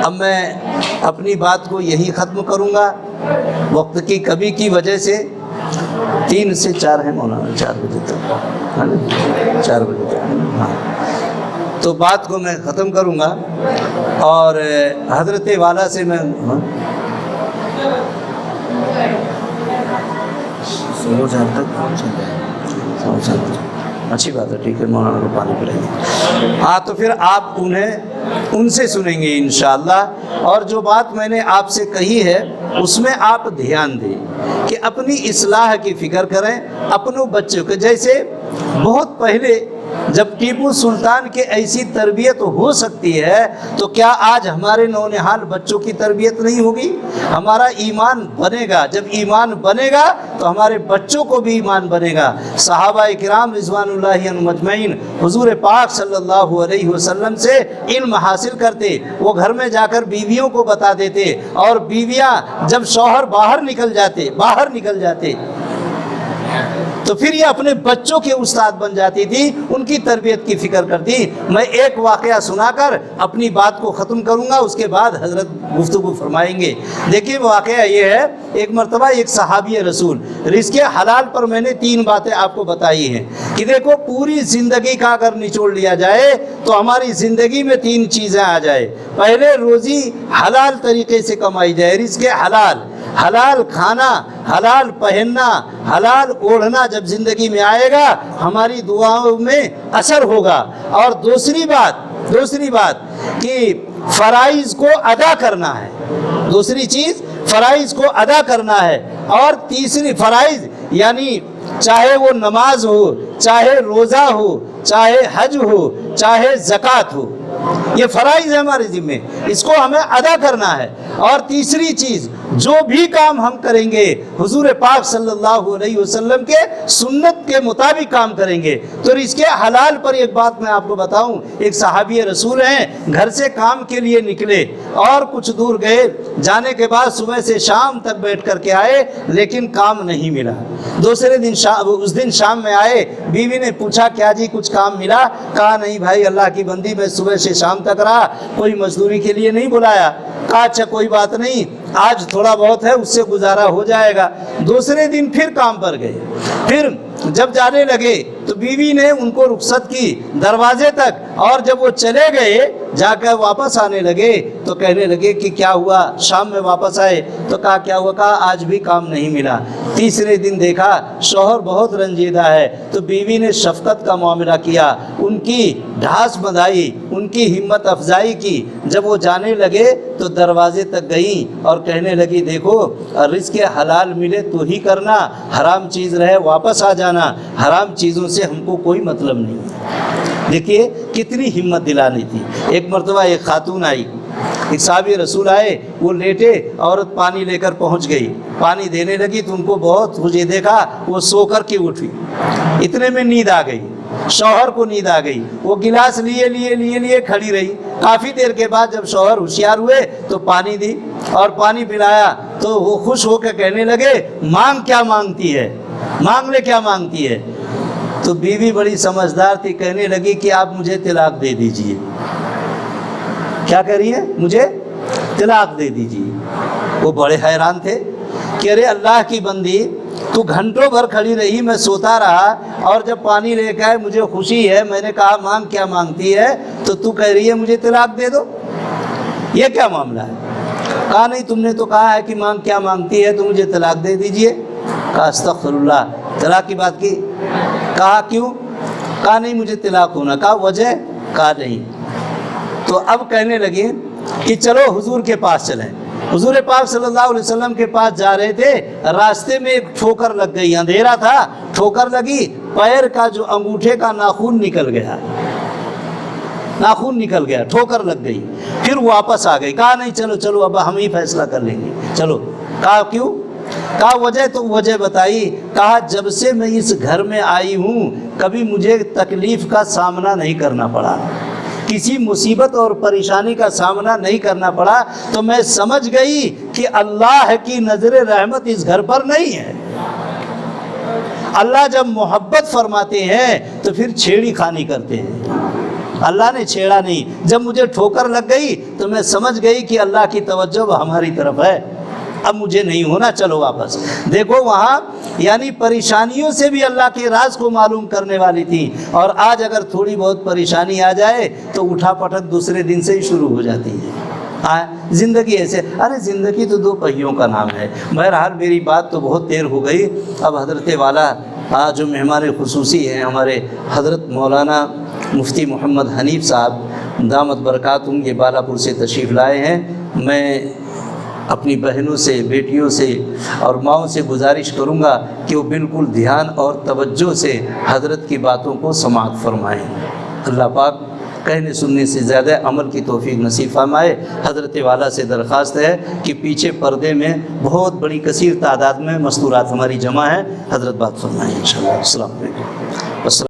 اب میں اپنی بات کو یہی ختم کروں گا، وقت کی کمی کی وجہ سے 3 سے 4 ہے مولانا، 4 بجے تک، 4 بجے تک، ہاں تو بات کو میں ختم کروں گا۔ اور حضرت والا سے میں اچھی بات ہے، ٹھیک ہے، مولانا کو پانی پلائیں گے، ہاں تو پھر آپ ان سے سنیں گے انشاءاللہ۔ اور جو بات میں نے آپ سے کہی ہے اس میں آپ دھیان دیں کہ اپنی اصلاح کی فکر کریں، اپنوں بچوں کے جیسے بہت پہلے جب ٹیپو سلطان کے ایسی تربیت ہو سکتی ہے تو کیا آج ہمارے نونہال بچوں کی تربیت نہیں ہوگی؟ ہمارا ایمان بنے گا، جب ایمان بنے گا تو ہمارے بچوں کو بھی ایمان بنے گا۔ صحابہ کرام رضوان اللہ عنہم اجمعین حضور پاک صلی اللہ علیہ وسلم سے علم حاصل کرتے، وہ گھر میں جا کر بیویوں کو بتا دیتے، اور بیویاں جب شوہر باہر نکل جاتے تو پھر یہ اپنے بچوں کے استاد بن جاتی تھی، ان کی تربیت کی فکر کرتی۔ میں ایک واقعہ سنا کر اپنی بات کو ختم کروں گا، اس کے بعد حضرت گفتگو فرمائیں گے۔ دیکھیے واقعہ یہ ہے، ایک مرتبہ ایک صحابی رسول، رزق حلال پر میں نے 3 باتیں آپ کو بتائی ہیں کہ دیکھو پوری زندگی کا اگر نچوڑ لیا جائے تو ہماری زندگی میں 3 چیزیں آ جائے۔ پہلے روزی حلال طریقے سے کمائی جائے، رزق حلال، حلال کھانا، حلال پہننا، حلال اوڑھنا جب زندگی میں آئے گا ہماری دعاؤں میں اثر ہوگا۔ اور دوسری بات کہ فرائض کو ادا کرنا ہے، دوسری چیز فرائض کو ادا کرنا ہے، اور تیسری فرائض یعنی چاہے وہ نماز ہو، چاہے روزہ ہو، چاہے حج ہو، چاہے زکوٰۃ ہو، یہ فرائض ہے ہمارے ذمہ، اس کو ہمیں ادا کرنا ہے۔ اور تیسری چیز، جو بھی کام ہم کریں گے حضور پاک صلی اللہ علیہ وسلم کے سنت کے مطابق کام کریں گے۔ تو رزق حلال پر ایک بات میں آپ کو بتاؤں، ایک صحابی رسول ہیں، گھر سے کام کے لیے نکلے اور کچھ دور گئے، جانے کے بعد صبح سے شام تک بیٹھ کر کے آئے لیکن کام نہیں ملا۔ دوسرے دن اس دن شام میں آئے، بیوی نے پوچھا کیا جی کچھ کام ملا؟ کہا نہیں بھائی اللہ کی بندی میں صبح سے شام تک رہا، کوئی مزدوری کے لیے نہیں بلایا۔ کہا اچھا کوئی بات نہیں، آج تھوڑا بہت ہے اس سے گزارا ہو جائے گا۔ دوسرے دن پھر کام پر گئے، پھر جب جانے لگے تو بیوی نے ان کو رخصت کی دروازے تک، اور جب وہ چلے گئے جا کر واپس آنے لگے تو کہنے لگے کہ کیا ہوا، شام میں واپس آئے تو کہا کیا ہوا، کہا آج بھی کام نہیں ملا۔ تیسرے دن دیکھا شوہر بہت رنجیدہ ہے تو بیوی نے شفقت کا معاملہ کیا، ان کی ڈھاس بندھائی، ان کی ہمت افزائی کی۔ جب وہ جانے لگے تو دروازے تک گئیں اور کہنے لگی دیکھو رزق حلال ملے تو ہی کرنا، حرام چیز رہے واپس آ جانا، حرام چیزوں سے ہم کو کوئی مطلب نہیں۔ دیکھیے کتنی ہمت دلانی تھی۔ ایک مرتبہ ایک خاتون آئی، ایک صحابی رسول آئے، وہ لیٹے، عورت پانی لے کر پہنچ گئی، پانی دینے لگی تو ان کو بہت خوشی، دیکھا وہ سو کر کے اٹھی، اتنے میں نیند آ گئی، شوہر کو نیند آ گئی، وہ گلاس لیے کھڑی رہی۔ کافی دیر کے بعد جب شوہر ہوشیار ہوئے تو پانی دی اور پانی پلایا تو وہ خوش ہو کے کہنے لگے مانگ کیا مانگتی ہے، مانگ لے کیا مانگتی ہے۔ تو بیوی بڑی سمجھدار تھی، کہنے لگی کہ آپ مجھے طلاق دے دیجئے۔ کیا کہہ رہی ہے، مجھے طلاق دے دیجئے۔ وہ بڑے حیران تھے کہ ارے اللہ کی بندی، تو گھنٹوں بھر کھڑی رہی، میں سوتا رہا، اور جب پانی لے کے آئے مجھے خوشی ہے، میں نے کہا مانگ کیا مانگتی ہے تو کہہ رہی ہے مجھے طلاق دے دو، یہ کیا معاملہ ہے؟ کہا نہیں تم نے تو کہا ہے کہ مانگ کیا مانگتی ہے تو مجھے طلاق دے دیجئے۔ کہا استغفر اللہ، طلاق کی بات کی؟ کہا کیوں؟ کہا نہیں مجھے طلاق ہونا۔ کہا وجہ؟ کہا نہیں۔ تو اب کہنے لگے کہ چلو حضور کے پاس چلیں۔ حضور پاک صلی اللہ علیہ وسلم کے پاس جا رہے تھے، راستے میں ایک ٹھوکر لگ گئی، اندھیرا تھا، ٹھوکر لگی، پیر کا جو انگوٹھے کا ناخن نکل گیا، ناخن نکل گیا، ٹھوکر لگ گئی۔ پھر واپس آ گئی، کہا نہیں چلو اب ہم ہی فیصلہ کر لیں گے، چلو۔ کہا کیوں؟ کہا وجہ؟ تو وجہ بتائی۔ کہا جب سے میں اس گھر میں آئی ہوں کبھی مجھے تکلیف کا سامنا نہیں کرنا پڑا، کسی مصیبت اور پریشانی کا سامنا نہیں کرنا پڑا، تو میں سمجھ گئی کہ اللہ کی نظر رحمت اس گھر پر نہیں ہے۔ اللہ جب محبت فرماتے ہیں تو پھر چھیڑی خانی کرتے ہیں، اللہ نے چھیڑا نہیں۔ جب مجھے ٹھوکر لگ گئی تو میں سمجھ گئی کہ اللہ کی توجہ ہماری طرف ہے، اب مجھے نہیں ہونا، چلو واپس۔ دیکھو وہاں یعنی پریشانیوں سے بھی اللہ کے راز کو معلوم کرنے والی تھی، اور آج اگر تھوڑی بہت پریشانی آ جائے تو اٹھا پٹک دوسرے دن سے ہی شروع ہو جاتی ہے۔ زندگی ایسے، ارے زندگی تو دو پہیوں کا نام ہے۔ بہرحال میری بات تو بہت دیر ہو گئی، اب حضرت والا جو مہمان خصوصی ہیں ہمارے حضرت مولانا مفتی محمد حنیف صاحب دامت برکاتہم یہ بالاپور سے تشریف لائے ہیں۔ میں اپنی بہنوں سے، بیٹیوں سے اور ماؤں سے گزارش کروں گا کہ وہ بالکل دھیان اور توجہ سے حضرت کی باتوں کو سماعت فرمائیں۔ اللہ پاک کہنے سننے سے زیادہ عمل کی توفیق نصیب فرمائے۔ حضرت والا سے درخواست ہے کہ پیچھے پردے میں بہت بڑی کثیر تعداد میں مستورات ہماری جمع ہیں، حضرت بات فرمائیں انشاءاللہ۔ السلام علیکم۔